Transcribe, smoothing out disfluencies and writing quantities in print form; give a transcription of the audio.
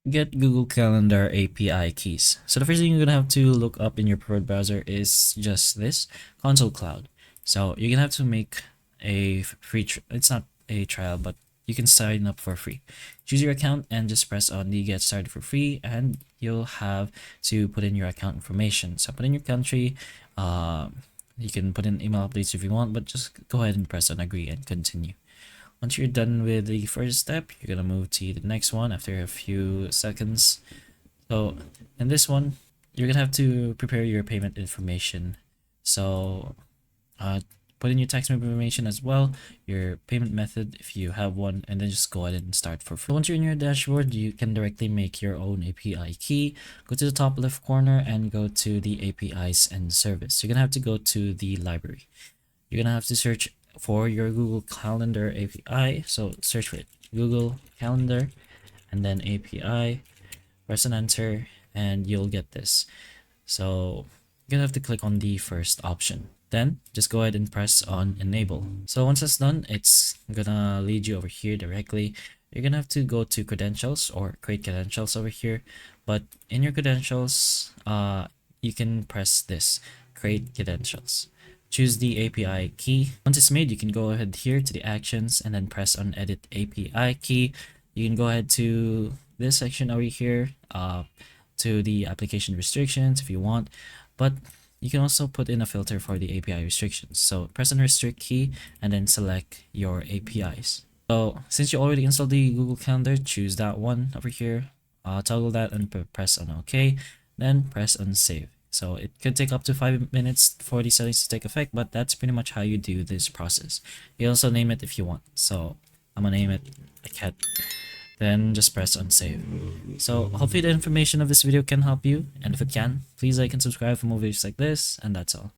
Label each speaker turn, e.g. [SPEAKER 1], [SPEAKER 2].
[SPEAKER 1] Get Google Calendar API keys. So the first thing you're gonna have to look up in your preferred browser is just this Console Cloud. So you're gonna have to make a free. It's not a trial, but you can sign up for free. Choose your account and just press on the Get Started for Free, and you'll have to put in your account information. So put in your country. You can put in email updates if you want, but just go ahead and press on Agree and Continue. Once you're done with the first step, you're gonna move to the next one after a few seconds. So in this one, you're gonna have to prepare your payment information. So put in your tax information as well, your payment method if you have one, and then just go ahead and start for free. Once you're in your dashboard, you can directly make your own API key. Go to the top left corner and go to the APIs and service. You're gonna have to go to the library. You're gonna have to search for your Google Calendar API. So search for it, Google Calendar, and then API. Press and enter, and you'll get this. So you're gonna have to click on the first option. Then just go ahead and press on enable. So once that's done, it's gonna lead you over here directly. You're gonna have to go to credentials or create credentials over here. But in your credentials, you can press this, create credentials. Choose the API key. Once it's made, you can go ahead here to the actions and then press on edit API key. You can go ahead to this section over here, to the application restrictions if you want, but you can also put in a filter for the API restrictions. So press on restrict key and then select your APIs. So since you already installed the Google Calendar, choose that one over here, toggle that and press on OK, then press on save. So it could take up to 5 minutes for the settings to take effect, but that's pretty much how you do this process. You also name it if you want. So I'm gonna name it a cat. Then just press on save. So hopefully the information of this video can help you, and if it can, please like and subscribe for more videos like this, and that's all.